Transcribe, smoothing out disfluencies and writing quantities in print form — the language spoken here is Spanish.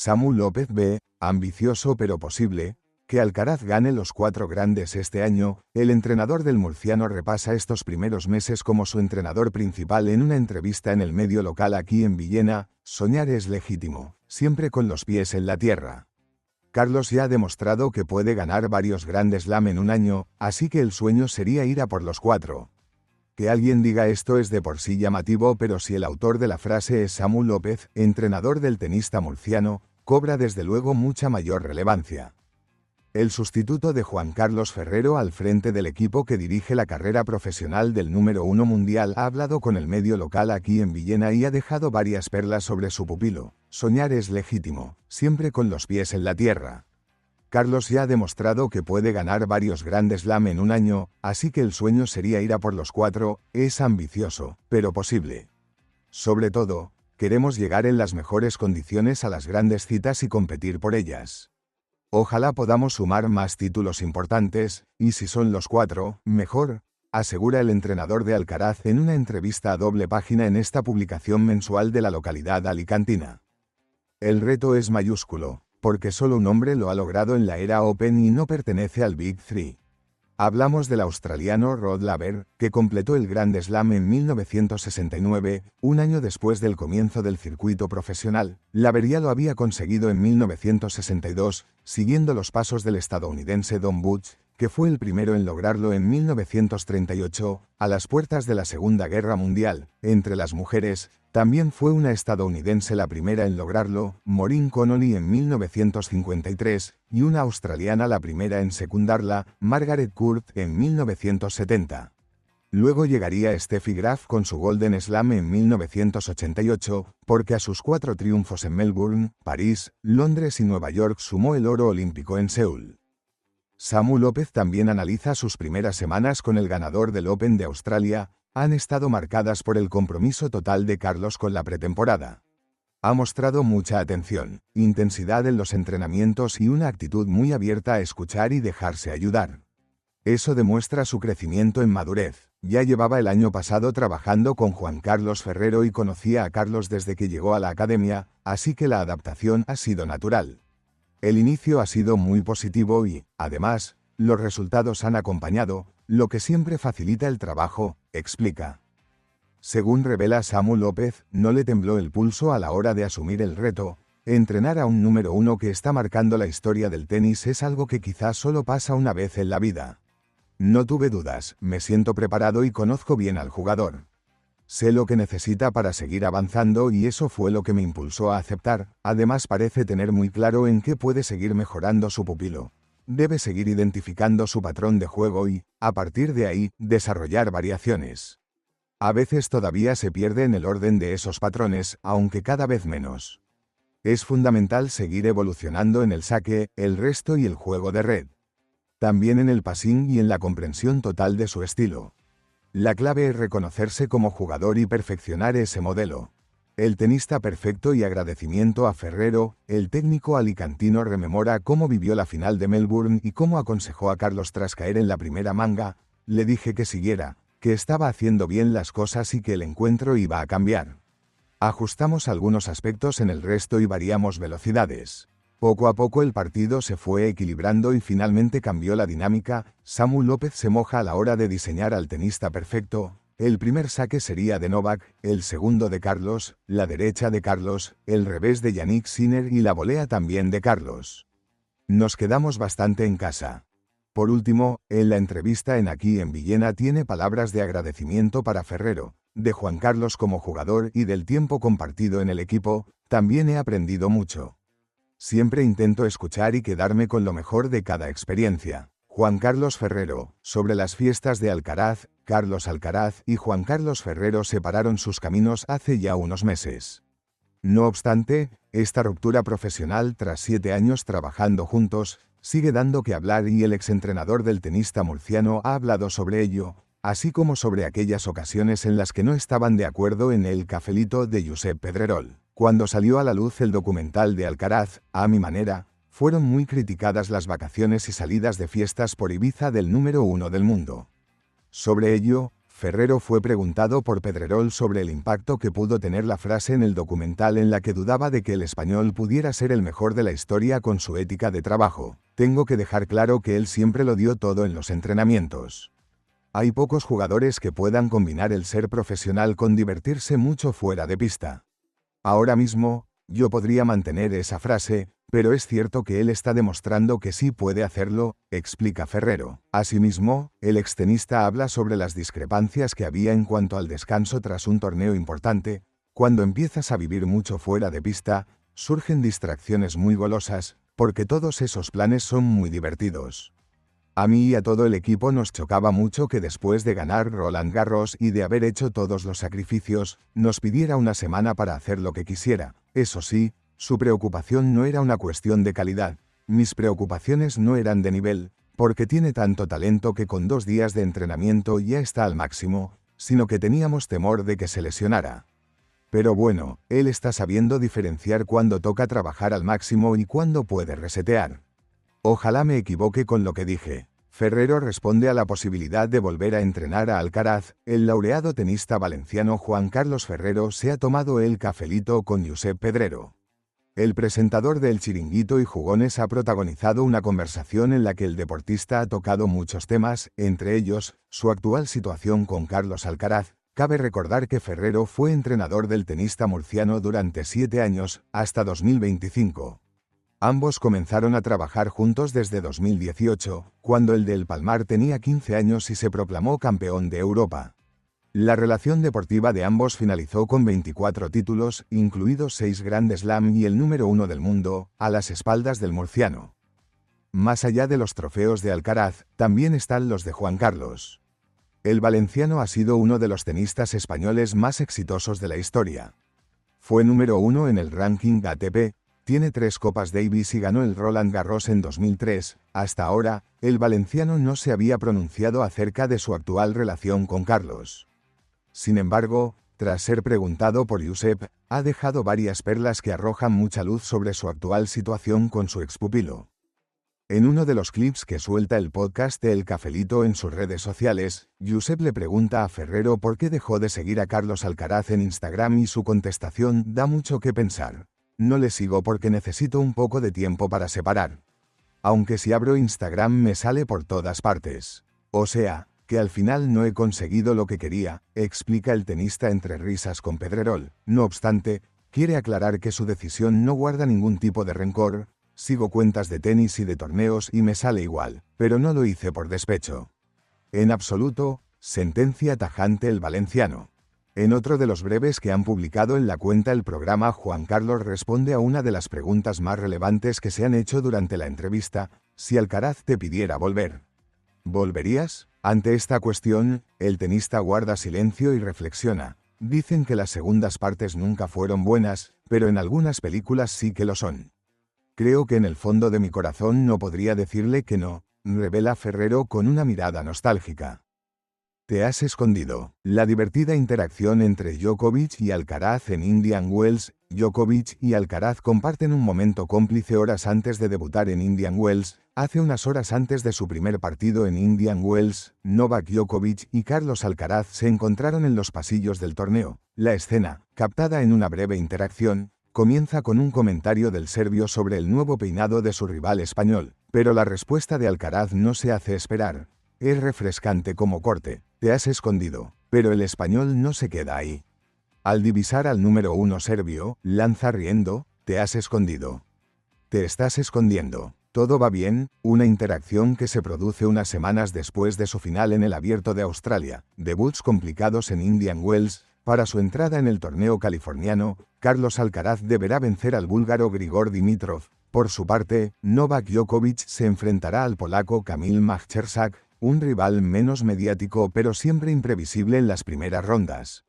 Samu López ve, ambicioso pero posible, que Alcaraz gane los 4 grandes este año. El entrenador del murciano repasa estos primeros meses como su entrenador principal en una entrevista en el medio local aquí en Villena. Soñar es legítimo, siempre con los pies en la tierra. Carlos ya ha demostrado que puede ganar varios Grand Slam en un año, así que el sueño sería ir a por los 4. Que alguien diga esto es de por sí llamativo, pero si el autor de la frase es Samu López, entrenador del tenista murciano, cobra desde luego mucha mayor relevancia. El sustituto de Juan Carlos Ferrero al frente del equipo que dirige la carrera profesional del número 1 mundial ha hablado con el medio local aquí en Villena y ha dejado varias perlas sobre su pupilo. Soñar es legítimo, siempre con los pies en la tierra. Carlos ya ha demostrado que puede ganar varios Grand Slam en un año, así que el sueño sería ir a por los 4, es ambicioso, pero posible. Sobre todo, queremos llegar en las mejores condiciones a las grandes citas y competir por ellas. Ojalá podamos sumar más títulos importantes, y si son los 4, mejor, asegura el entrenador de Alcaraz en una entrevista a doble página en esta publicación mensual de la localidad alicantina. El reto es mayúsculo, porque solo un hombre lo ha logrado en la era Open y no pertenece al Big Three. Hablamos del australiano Rod Laver, que completó el Grand Slam en 1969, un año después del comienzo del circuito profesional. Laver ya lo había conseguido en 1962, siguiendo los pasos del estadounidense Don Butch, que fue el primero en lograrlo en 1938, a las puertas de la Segunda Guerra Mundial. Entre las mujeres, también fue una estadounidense la primera en lograrlo, Maureen Connolly en 1953, y una australiana la primera en secundarla, Margaret Court en 1970. Luego llegaría Steffi Graf con su Golden Slam en 1988, porque a sus 4 triunfos en Melbourne, París, Londres y Nueva York sumó el oro olímpico en Seúl. Samu López también analiza sus primeras semanas con el ganador del Open de Australia. Han estado marcadas por el compromiso total de Carlos con la pretemporada. Ha mostrado mucha atención, intensidad en los entrenamientos y una actitud muy abierta a escuchar y dejarse ayudar. Eso demuestra su crecimiento en madurez. Ya llevaba el año pasado trabajando con Juan Carlos Ferrero y conocía a Carlos desde que llegó a la academia, así que la adaptación ha sido natural. El inicio ha sido muy positivo y, además, los resultados han acompañado, lo que siempre facilita el trabajo, explica. Según revela Samu López, no le tembló el pulso a la hora de asumir el reto. Entrenar a un número 1 que está marcando la historia del tenis es algo que quizás solo pasa una vez en la vida. No tuve dudas, me siento preparado y conozco bien al jugador. Sé lo que necesita para seguir avanzando y eso fue lo que me impulsó a aceptar. Además parece tener muy claro en qué puede seguir mejorando su pupilo. Debe seguir identificando su patrón de juego y, a partir de ahí, desarrollar variaciones. A veces todavía se pierde en el orden de esos patrones, aunque cada vez menos. Es fundamental seguir evolucionando en el saque, el resto y el juego de red. También en el passing y en la comprensión total de su estilo. La clave es reconocerse como jugador y perfeccionar ese modelo. El tenista perfecto y agradecimiento a Ferrero. El técnico alicantino rememora cómo vivió la final de Melbourne y cómo aconsejó a Carlos tras caer en la primera manga. Le dije que siguiera, que estaba haciendo bien las cosas y que el encuentro iba a cambiar. Ajustamos algunos aspectos en el resto y variamos velocidades. Poco a poco el partido se fue equilibrando y finalmente cambió la dinámica. Samu López se moja a la hora de diseñar al tenista perfecto. El primer saque sería de Novak, el segundo de Carlos, la derecha de Carlos, el revés de Jannik Sinner y la volea también de Carlos. Nos quedamos bastante en casa. Por último, en la entrevista en Aquí en Villena tiene palabras de agradecimiento para Ferrero, de Juan Carlos como jugador y del tiempo compartido en el equipo. También he aprendido mucho. Siempre intento escuchar y quedarme con lo mejor de cada experiencia. Juan Carlos Ferrero, sobre las fiestas de Alcaraz. Carlos Alcaraz y Juan Carlos Ferrero separaron sus caminos hace ya unos meses. No obstante, esta ruptura profesional tras 7 años trabajando juntos, sigue dando que hablar y el exentrenador del tenista murciano ha hablado sobre ello, así como sobre aquellas ocasiones en las que no estaban de acuerdo en el cafelito de Josep Pedrerol. Cuando salió a la luz el documental de Alcaraz, a mi manera, fueron muy criticadas las vacaciones y salidas de fiestas por Ibiza del número 1 del mundo. Sobre ello, Ferrero fue preguntado por Pedrerol sobre el impacto que pudo tener la frase en el documental en la que dudaba de que el español pudiera ser el mejor de la historia con su ética de trabajo. Tengo que dejar claro que él siempre lo dio todo en los entrenamientos. Hay pocos jugadores que puedan combinar el ser profesional con divertirse mucho fuera de pista. Ahora mismo, yo podría mantener esa frase, pero es cierto que él está demostrando que sí puede hacerlo, explica Ferrero. Asimismo, el extenista habla sobre las discrepancias que había en cuanto al descanso tras un torneo importante. Cuando empiezas a vivir mucho fuera de pista, surgen distracciones muy golosas, porque todos esos planes son muy divertidos. A mí y a todo el equipo nos chocaba mucho que después de ganar Roland Garros y de haber hecho todos los sacrificios, nos pidiera una semana para hacer lo que quisiera. Eso sí, su preocupación no era una cuestión de calidad. Mis preocupaciones no eran de nivel, porque tiene tanto talento que con 2 días de entrenamiento ya está al máximo, sino que teníamos temor de que se lesionara. Pero bueno, él está sabiendo diferenciar cuándo toca trabajar al máximo y cuándo puede resetear. Ojalá me equivoque con lo que dije. Ferrero responde a la posibilidad de volver a entrenar a Alcaraz. El laureado tenista valenciano Juan Carlos Ferrero se ha tomado el cafelito con Josep Pedrero. El presentador del Chiringuito y Jugones ha protagonizado una conversación en la que el deportista ha tocado muchos temas, entre ellos, su actual situación con Carlos Alcaraz. Cabe recordar que Ferrero fue entrenador del tenista murciano durante 7 años, hasta 2025. Ambos comenzaron a trabajar juntos desde 2018, cuando el del Palmar tenía 15 años y se proclamó campeón de Europa. La relación deportiva de ambos finalizó con 24 títulos, incluidos 6 Grand Slam y el número 1 del mundo, a las espaldas del murciano. Más allá de los trofeos de Alcaraz, también están los de Juan Carlos. El valenciano ha sido uno de los tenistas españoles más exitosos de la historia. Fue número 1 en el ranking ATP, tiene 3 Copas Davis y ganó el Roland Garros en 2003. Hasta ahora, el valenciano no se había pronunciado acerca de su actual relación con Carlos. Sin embargo, tras ser preguntado por Josep, ha dejado varias perlas que arrojan mucha luz sobre su actual situación con su expupilo. En uno de los clips que suelta el podcast de El Cafelito en sus redes sociales, Josep le pregunta a Ferrero por qué dejó de seguir a Carlos Alcaraz en Instagram y su contestación da mucho que pensar. No le sigo porque necesito un poco de tiempo para separar. Aunque si abro Instagram me sale por todas partes. O sea, que al final no he conseguido lo que quería, explica el tenista entre risas con Pedrerol. No obstante, quiere aclarar que su decisión no guarda ningún tipo de rencor. Sigo cuentas de tenis y de torneos y me sale igual, pero no lo hice por despecho. En absoluto, sentencia tajante el valenciano. En otro de los breves que han publicado en la cuenta el programa, Juan Carlos responde a una de las preguntas más relevantes que se han hecho durante la entrevista: si Alcaraz te pidiera volver, ¿volverías? Ante esta cuestión, el tenista guarda silencio y reflexiona. Dicen que las segundas partes nunca fueron buenas, pero en algunas películas sí que lo son. Creo que en el fondo de mi corazón no podría decirle que no, revela Ferrero con una mirada nostálgica. Te has escondido. La divertida interacción entre Djokovic y Alcaraz en Indian Wells. Djokovic y Alcaraz comparten un momento cómplice horas antes de debutar en Indian Wells. Hace unas horas antes de su primer partido en Indian Wells, Novak Djokovic y Carlos Alcaraz se encontraron en los pasillos del torneo. La escena, captada en una breve interacción, comienza con un comentario del serbio sobre el nuevo peinado de su rival español, pero la respuesta de Alcaraz no se hace esperar. Es refrescante como corte. Te has escondido, pero el español no se queda ahí. Al divisar al número 1 serbio, lanza riendo: te has escondido. Te estás escondiendo. Todo va bien, una interacción que se produce unas semanas después de su final en el Abierto de Australia. Debuts complicados en Indian Wells. Para su entrada en el torneo californiano, Carlos Alcaraz deberá vencer al búlgaro Grigor Dimitrov. Por su parte, Novak Djokovic se enfrentará al polaco Kamil Majcherczak, un rival menos mediático pero siempre imprevisible en las primeras rondas.